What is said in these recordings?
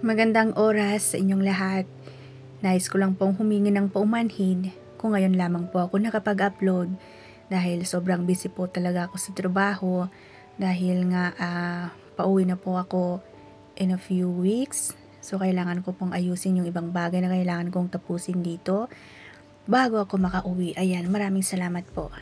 Magandang oras sa inyong lahat. Nais ko lang pong humingi ng paumanhin kung ngayon lamang po ako nakapag-upload dahil sobrang busy po talaga ako sa trabaho dahil nga pauwi na po ako in a few weeks. So kailangan ko pong ayusin yung ibang bagay na kailangan kong tapusin dito bago ako makauwi. Ayan, maraming salamat po.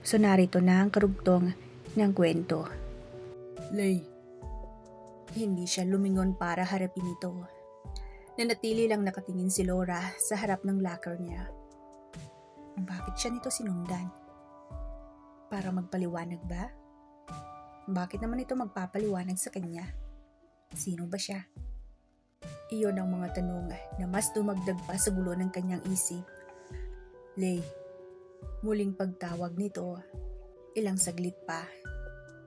So narito na ang karugtong ng kwento. Lay, Hindi siya lumingon para harapin ito. Nanatili lang nakatingin si Laura sa harap ng locker niya. Bakit siya nito sinundan? Para magpaliwanag ba? Bakit naman ito magpapaliwanag sa kanya? Sino ba siya? Iyon ang mga tanong na mas dumagdag pa sa gulo ng kanyang isip. Lay, muling pagtawag nito, ilang saglit pa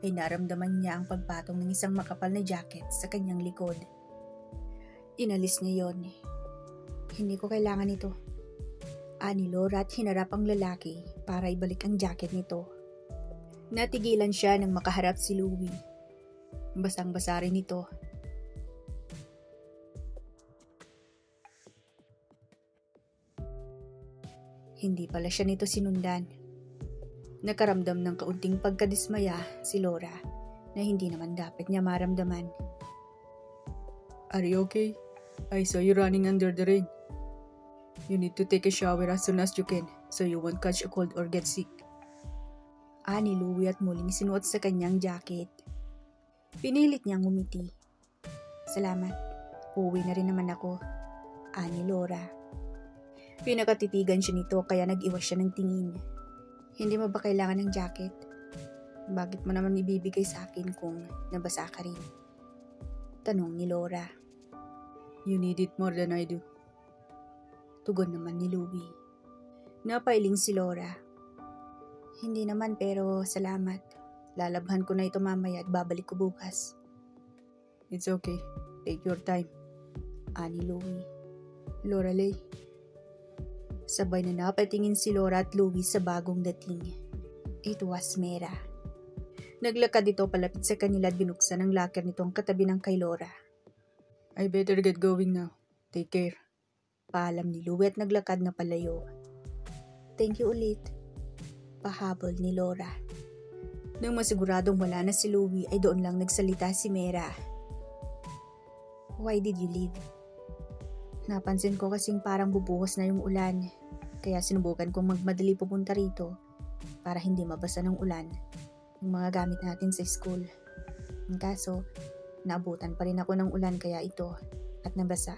ay naramdaman niya ang pagpatong ng isang makapal na jacket sa kanyang likod. Inalis niya yon. Hindi ko kailangan ito. Ani Laura at hinarap ang lalaki para ibalik ang jacket nito. Natigilan siya nang makaharap si Louie. Basang-basa rin ito. Hindi pala siya nito sinundan. Nakaramdam ng kaunting pagkadismaya si Laura na hindi naman dapat niya maramdaman. are you okay? I saw you running under the rain. You need to take a shower as soon as you can so you won't catch a cold or get sick. Ani Louie at muling sinuot sa kanyang jacket. Pinilit niyang ngumiti. Salamat, uuwi na rin naman ako. Ani Laura. Pinakatitigan siya nito kaya nag-iwas siya ng tingin. Hindi mo ba kailangan ng jacket? Bakit mo naman ibibigay sa akin kung nabasa ka rin? Tanong ni Laura. You need it more than I do. Tugon naman ni Louie. Napailing si Laura. Hindi naman pero salamat. Lalabhan ko na ito mamaya at babalik ko bukas. It's okay. Take your time. Ani Louie. Laura Lay. Sabay na napatingin si Laura at Louie sa bagong dating. It was Mera. Naglakad ito palapit sa kanila at binuksan ang locker nito ang katabi ng kay Laura. I better get going now. Take care. Paalam ni Louie at naglakad na palayo. Thank you ulit. Pahabol ni Laura. Nang masiguradong wala na si Louie ay doon lang nagsalita si Mera. Why did you leave? Napansin ko kasing parang bubuhos na yung ulan, kaya sinubukan kong magmadali pupunta rito para hindi mabasa ng ulan yung mga gamit natin sa school. Ang kaso, naabutan pa rin ako ng ulan kaya ito at nabasa.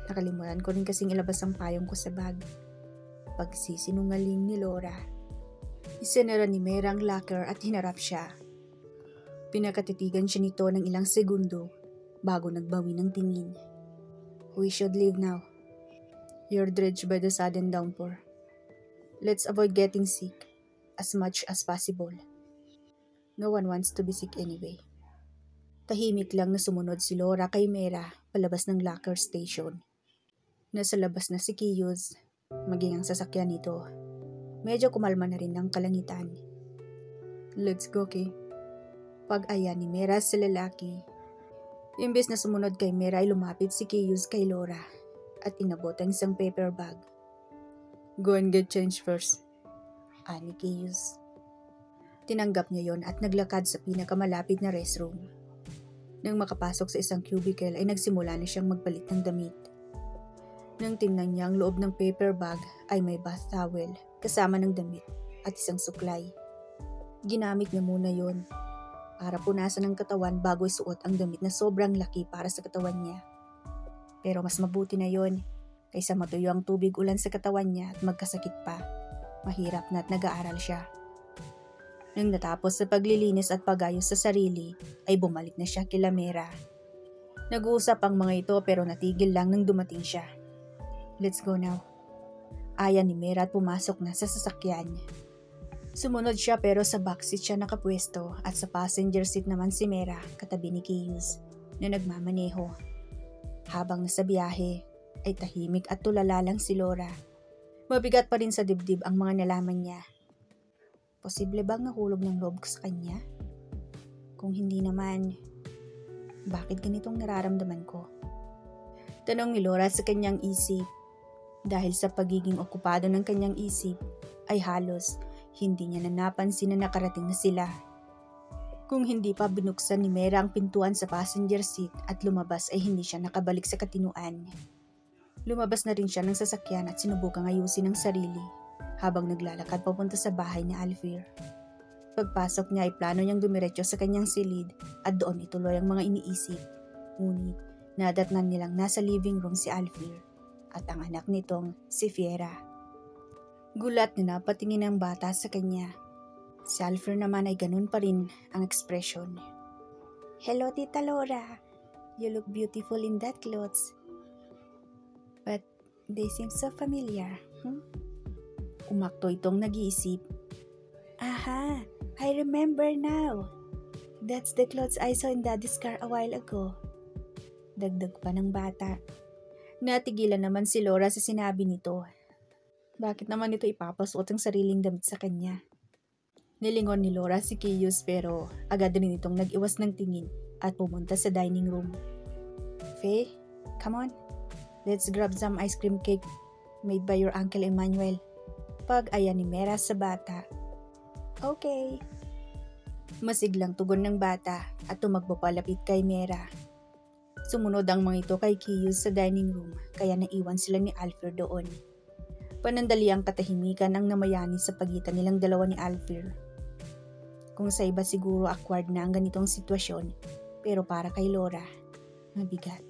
Nakalimutan ko rin kasing ilabas ang payong ko sa bag. Pagsisinungaling ni Laura. Isinara ni Mera ang locker at hinarap siya. Pinakatitigan siya nito ng ilang segundo bago nagbawi ng tingin. We should leave now. You're drenched by the sudden downpour. Let's avoid getting sick as much as possible. No one wants to be sick anyway. Tahimik lang na sumunod si Laura kay Mera palabas ng locker station. Nasa labas na si Kiyos, maging ang sasakyan nito. Medyo kumalma na rin ang kalangitan. Let's go, okay? Pag-aya ni Mera sa lalaki. Imbes na sumunod kay Mera ay lumapit si Kiyos kay Laura at inabot ang isang paper bag. Go and get changed first. Ani Kiyos. Tinanggap niya yon at naglakad sa pinakamalapit na restroom. Nang makapasok sa isang cubicle ay nagsimula na siyang magpalit ng damit. Nang tingnan niya ang loob ng paper bag ay may bath towel kasama ng damit at isang suklay. Ginamit niya muna yon para punasan ang katawan bago isuot ang damit na sobrang laki para sa katawan niya. Pero mas mabuti na yon kaysa matuyo ang tubig ulan sa katawan niya at magkasakit pa. Mahirap na at nag-aaral siya. Nang natapos sa paglilinis at pagayos sa sarili, ay bumalik na siya kila Mera. Nag-uusap ang mga ito pero natigil lang nang dumating siya. Let's go now. Aya ni Mera at pumasok na sa sasakyan. Sumunod siya pero sa backseat siya nakapwesto at sa passenger seat naman si Mera katabi ni Kiyos na nagmamaneho. Habang nasa biyahe ay tahimik at tulala lang si Laura. Mabigat pa rin sa dibdib ang mga nalaman niya. Posible bang nahulog ng loob ko sa kanya? Kung hindi naman, bakit ganitong nararamdaman ko? Tanong ni Laura sa kanyang isip. Dahil sa pagiging okupado ng kanyang isip, ay halos hindi niya napansin na nakarating na sila. Kung hindi pa binuksan ni Mera ang pintuan sa passenger seat at lumabas ay hindi siya nakabalik sa katinuan. Lumabas na rin siya ng sasakyan at sinubukang ayusin ang sarili habang naglalakad papunta sa bahay ni Alfie. Pagpasok niya ay plano niyang dumiretso sa kanyang silid at doon ituloy ang mga iniisip. Ngunit nadatnan nilang nasa living room si Alfie at ang anak nitong si Fiera. Gulat na napatingin ang bata sa kanya. Si Alfie naman ay ganun pa rin ang ekspresyon. "Hello, Tita Laura. You look beautiful in that clothes. But they seem so familiar." Umakto itong nag-iisip. "Aha, I remember now. That's the clothes I saw in Daddy's car a while ago." Dagdag pa ng bata. Natigilan naman si Laura sa sinabi nito. Bakit naman ito ipapasuot ang sariling damit sa kanya? Nilingon ni Laura si Kiyus pero agad rin itong nag-iwas ng tingin at pumunta sa dining room. "Faye, come on. Let's grab some ice cream cake made by your Uncle Emmanuel." Pag-aya ni Mera sa bata. "Okay." Masiglang tugon ng bata at tumakbo palapit kay Mera. Sumunod ang mga ito kay Kiyus sa dining room kaya naiwan sila ni Alfie doon. Panandali ang katahimikan ang namayani sa pagitan nilang dalawa ni Alfie. Kung sa iba siguro awkward na ang ganitong sitwasyon, pero para kay Laura, mabigat.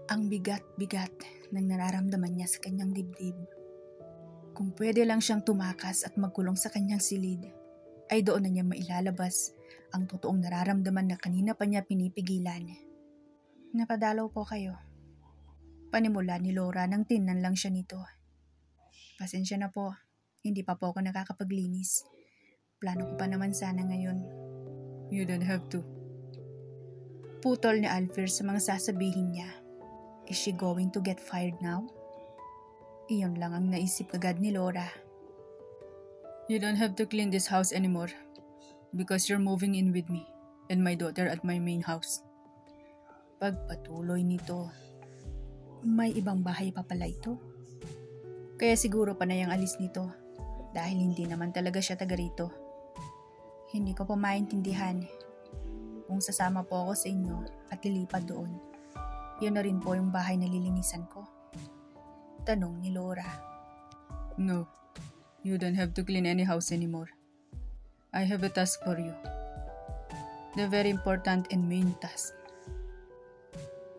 Ang bigat-bigat ng nararamdaman niya sa kanyang dibdib. Kung pwede lang siyang tumakas at magkulong sa kanyang silid, ay doon na niya mailalabas ang totoong nararamdaman na kanina pa niya pinipigilan. "Napadalaw po kayo." Panimula ni Laura nang tingnan lang siya nito. "Pasensya na po, hindi pa po ako nakakapaglinis. Plano ko pa naman sana ngayon." "You don't have to." Putol ni Alfie sa mga sasabihin niya. Is she going to get fired now? Iyon lang ang naisip agad ni Laura. "You don't have to clean this house anymore because you're moving in with me and my daughter at my main house." Pagpatuloy nito. May ibang bahay pa pala ito. Kaya siguro panay ang alis nito dahil hindi naman talaga siya taga rito. Hindi ko pa maintindihan. Kung sasama po ako sa inyo at lilipad doon, yun na rin po yung bahay na lilinisan ko. Tanong ni Laura. "No, you don't have to clean any house anymore. I have a task for you. The very important and main task.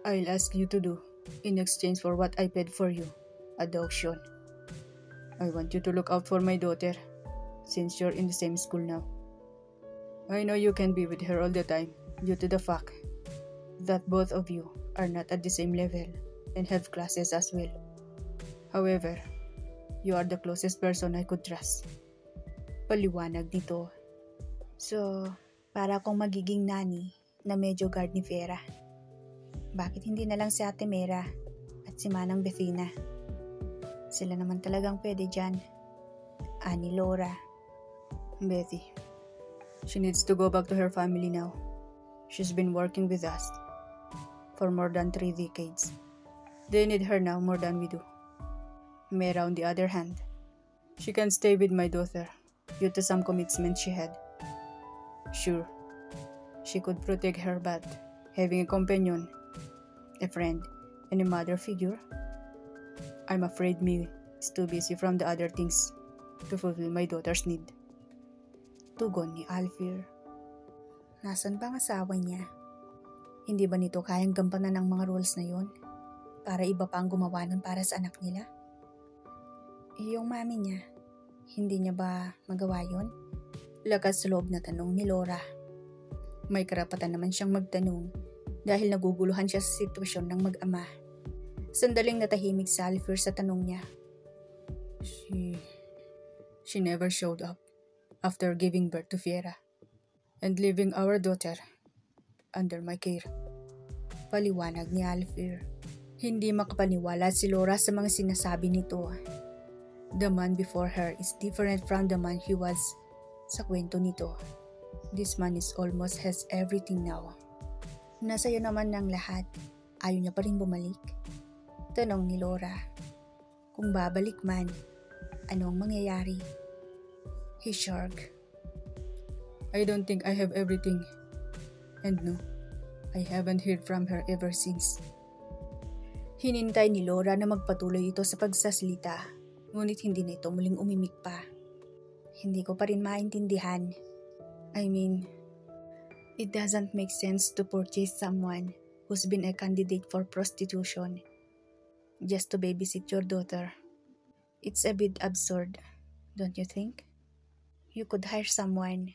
I'll ask you to do in exchange for what I paid for you at the auction. I want you to look out for my daughter since you're in the same school now. I know you can be with her all the time due to the fact that both of you are not at the same level and have classes as well. However, you are the closest person I could trust." Paliwanag nito. So, para akong magiging nani na medyo guard ni Vera. Bakit hindi na lang si Ate Mera at si Manang Bethina? Sila naman talagang pwede dyan. Ani Laura. "Bethy, she needs to go back to her family now. She's been working with us for more than 3 decades. They need her now more than we do. Mera, on the other hand, she can stay with my daughter due to some commitments she had. Sure, she could protect her, but having a companion, a friend, and a mother figure, I'm afraid me is too busy from the other things to fulfill my daughter's need." Tugon ni Alfie. Nasaan ba ang asawa niya? Hindi ba nito kayang gampanan ng mga rules na yon? Para iba pa ang gumawa nun para sa anak nila? Yung mami niya, hindi niya ba magawa yon? Lakas loob na tanong ni Laura. May karapatan naman siyang magtanong dahil naguguluhan siya sa sitwasyon ng mag-ama. Sandaling natahimik si Alfie sa tanong niya. She never showed up after giving birth to Fiera and leaving our daughter under my care. Paliwanag ni Alfie. Hindi makapaniwala si Laura sa mga sinasabi nito. The man before her is different from the man he was sa kwento nito. This man is almost has everything now. Nasa iyo naman ng lahat. Ayaw niya pa rin bumalik? Tanong ni Laura. Kung babalik man, ano ang mangyayari? He shrugged. I don't think I have everything. And no, I haven't heard from her ever since. Hinintay ni Laura na magpatuloy ito sa pagsasalita, ngunit hindi na ito muling umimik pa. Hindi ko pa rin maintindihan. I mean, it doesn't make sense to purchase someone who's been a candidate for prostitution just to babysit your daughter. It's a bit absurd, don't you think? You could hire someone.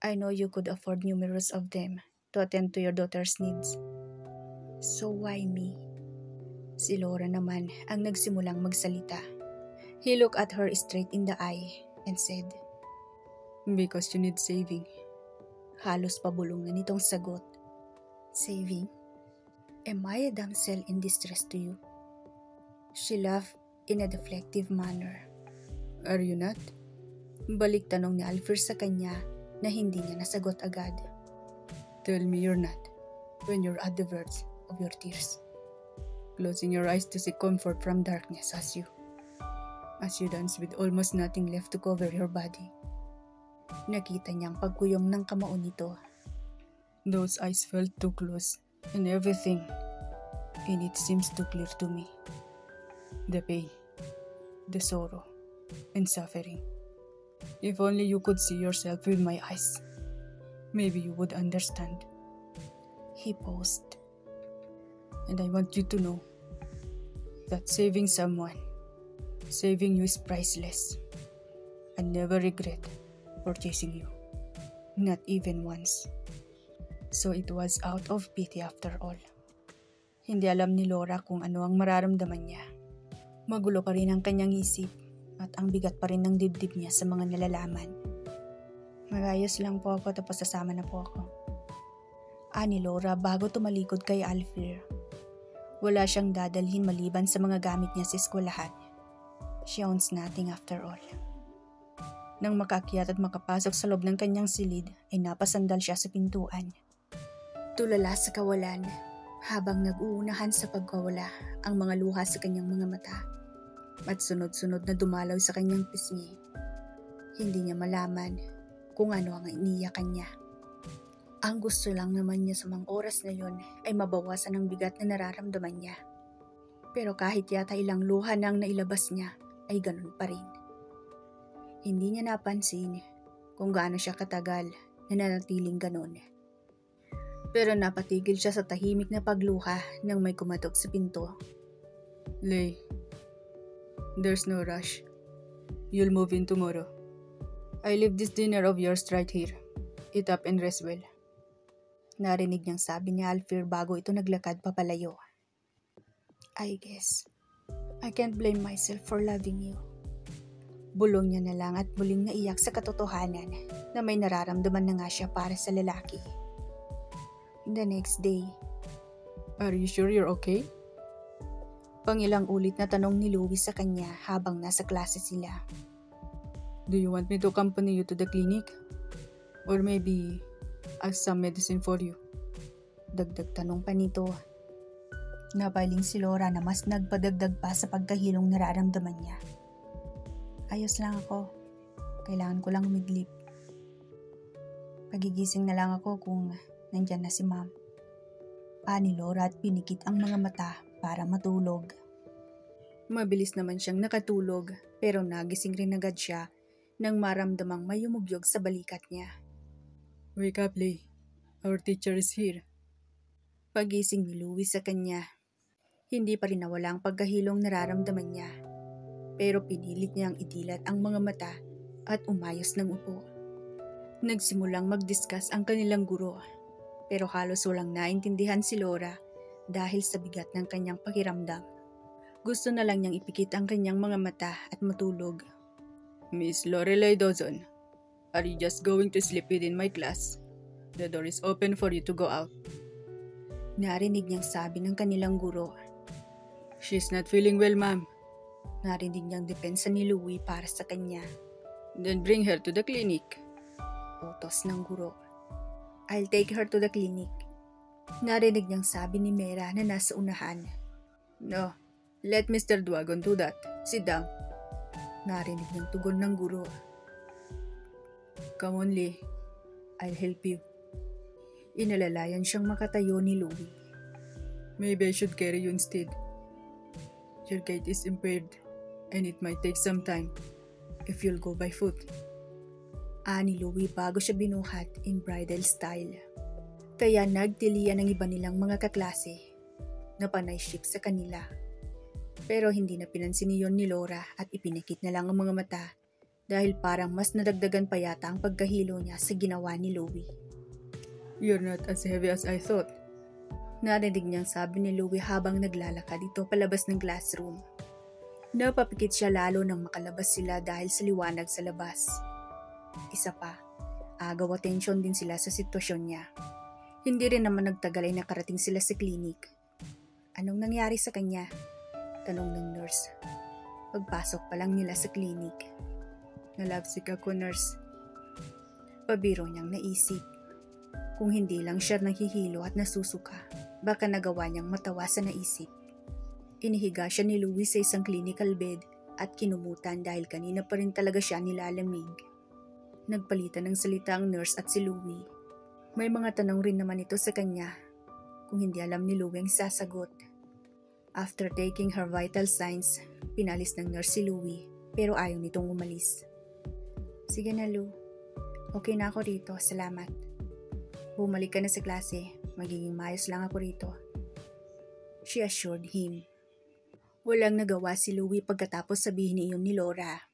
I know you could afford numerous of them to attend to your daughter's needs. So why me? Si Laura naman ang nagsimulang magsalita. He looked at her straight in the eye and said, Because you need saving. Halos pabulong na nitong sagot. Saving? Am I a damsel in distress to you? She laughed in a deflective manner. Are you not? Balik tanong ni Alfred sa kanya na hindi niya nasagot agad. Tell me you're not, when you're at the verge of your tears, closing your eyes to seek comfort from darkness as you dance with almost nothing left to cover your body. Nakita niyang pagkuyom ng kamao nito. Those eyes felt too close, and everything in it seems too clear to me. The pain, the sorrow, and suffering. If only you could see yourself with my eyes, maybe you would understand. He paused. And I want you to know that saving someone, saving you is priceless. I never regret purchasing you, not even once. So it was out of pity after all. Hindi alam ni Laura kung ano ang mararamdaman niya. Magulo pa rin ang kanyang isip at ang bigat pa rin ng dibdib niya sa mga nalalaman. Magayos lang po ako tapos sasama na po ako. Ani Laura bago tumalikod kay Alfred. Wala siyang dadalhin maliban sa mga gamit niya sa eskwelahan. She owns nothing after all. Nang makaakyat at makapasok sa loob ng kanyang silid ay napasandal siya sa pintuan. Tulala sa kawalan habang nag-uunahan sa pagkawala ang mga luha sa kanyang mga mata at sunod-sunod na dumalaw sa kanyang pisngi. Hindi niya malaman kung ano ang iniyakan niya. Ang gusto lang naman niya sa mga oras na yon ay mabawasan ang bigat na nararamdaman niya. Pero kahit yata ilang luha na ang nailabas niya, ay ganun pa rin. Hindi niya napansin kung gaano siya katagal na nanatiling ganun. Pero napatigil siya sa tahimik na pagluha nang may kumatok sa pinto. Lay, there's no rush. You'll move in tomorrow. I leave this dinner of yours right here. Eat up and rest well. Narinig niyang sabi ni Alfred bago ito naglakad papalayo. I guess I can't blame myself for loving you. Bulong niya na lang at muling naiyak sa katotohanan na may nararamdaman na nga siya para sa lalaki. The next day, Are you sure you're okay? Pangilang ulit na tanong ni Louis sa kanya habang nasa klase sila. Do you want me to accompany you to the clinic? Or maybe ask some medicine for you? Dagdag tanong pa nito. Napaling si Laura na mas nagpadagdag pa sa pagkahilong nararamdaman niya. Ayos lang ako. Kailangan ko lang umidlip. Pagigising na lang ako kung nandyan na si Ma'am. Ani Laura at pinikit ang mga mata para matulog. Mabilis naman siyang nakatulog pero nagising rin agad siya nang maramdamang may yumugyog sa balikat niya. Wake up, Lay. Our teacher is here. Pagising ni Louis sa kanya. Hindi pa rin nawala ang pagkahilong nararamdaman niya. Pero pinilit niyang idilat ang mga mata at umayos ng upo. Nagsimulang mag-discuss ang kanilang guro. Pero halos walang naintindihan si Laura dahil sa bigat ng kanyang pakiramdam. Gusto na lang niyang ipikit ang kanyang mga mata at matulog. Miss Lorelei Dawson, are you just going to sleep within my class? The door is open for you to go out. Narinig niyang sabi ng kanilang guro. She's not feeling well, ma'am. Narinig niyang depensa ni Louie para sa kanya. Then bring her to the clinic. Utos ng guro. I'll take her to the clinic. Narinig niyang sabi ni Mera na nasa unahan. No, let Mr. Dwagon do that. Sit down. Narinig niyang tugon ng guro. Come on, Lee. I'll help you. Inalalayan siyang makatayo ni Louie. Maybe I should carry you instead. Your gait is impaired, and it might take some time if you'll go by foot. Ani Louie bago siya binuhat in bridal style. Kaya nagtilian ng iba nilang mga kaklase na panay ship sa kanila. Pero hindi na pinansin niyon ni Laura at ipinakit na lang ang mga mata dahil parang mas nadagdagan pa yata ang pagkahilo niya sa ginawa ni Louie. You're not as heavy as I thought. Narinig niyang sabi ni Louie habang naglalakad dito palabas ng classroom. Napapikit siya lalo nang makalabas sila dahil sa liwanag sa labas. Isa pa, agaw atensyon din sila sa sitwasyon niya. Hindi rin naman nagtagal ay nakarating sila sa klinik. Anong nangyari sa kanya? Tanong ng nurse. Pagpasok pa lang nila sa klinik. Nalabsik ako, nurse. Pabiro niyang naisip. Kung hindi lang siya naghihilo at nasusuka, baka nagawa niyang matawa sa naisip. Inihiga siya ni Louie sa isang clinical bed at kinumutan dahil kanina pa rin talaga siya nilalamig. Nagpalitan ng salita ang nurse at si Louie. May mga tanong rin naman ito sa kanya. Kung hindi alam ni Louie ang sasagot. After taking her vital signs, pinalis ng nurse si Louie pero ayaw nitong umalis. Sige na Lou, okay na ako rito, salamat. Bumalik ka na sa klase, magiging maayos lang ako rito. She assured him. Walang nagawa si Louie pagkatapos sabihin iyon ni Laura.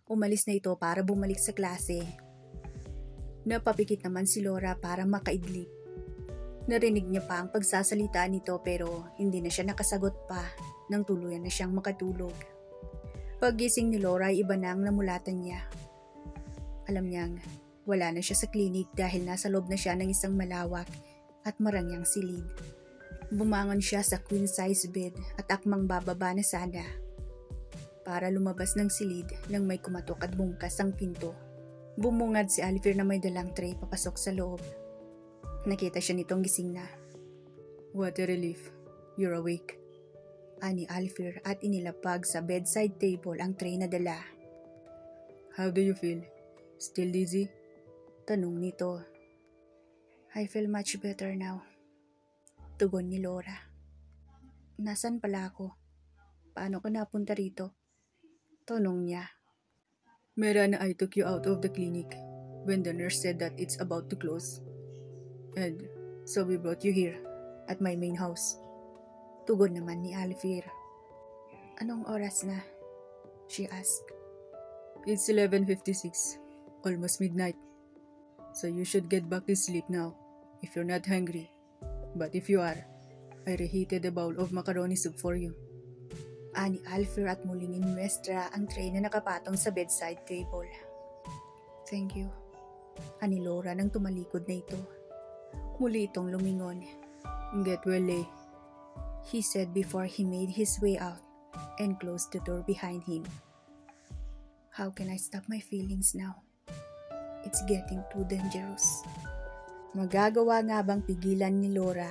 Umalis na ito para bumalik sa klase. Napapikit naman si Laura para makaidlip. Narinig niya pa ang pagsasalita nito pero hindi na siya nakasagot pa nang tuluyan na siyang makatulog. Paggising ni Laura ay iba na ang namulatan niya. Alam niyang wala na siya sa klinik dahil nasa loob na siya ng isang malawak at marangyang silid. Bumangon siya sa queen size bed at akmang bababa na sana. Para lumabas ng silid nang may kumatok at bungkas ang pinto. Bumungad si Alfir na may dalang tray papasok sa loob. Nakita siya nitong gising na. What a relief. You're awake. Ani Alfir at inilapag sa bedside table ang tray na dala. How do you feel? Still dizzy? Tanong nito. I feel much better now. Tugon ni Laura. Nasaan pala ako? Paano ka napunta rito? Tanong niya. Mera na I took you out of the clinic when the nurse said that it's about to close. And so we brought you here at my main house. Tugon naman ni Alfir. Anong oras na? She asked. It's 11:56. Almost midnight. So you should get back to sleep now if you're not hungry. But if you are, I reheated a bowl of macaroni soup for you. Ani Alfir at muling inwestra ang tray na nakapatong sa bedside table. Thank you. Ani Laura nang tumalikod na ito. Muli itong lumingon. Get well, eh? He said before he made his way out and closed the door behind him. How can I stop my feelings now? It's getting too dangerous. Magagawa nga bang pigilan ni Laura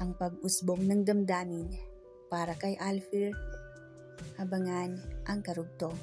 ang pag-usbong ng damdamin para kay Alfir? Abangan ang karugtong.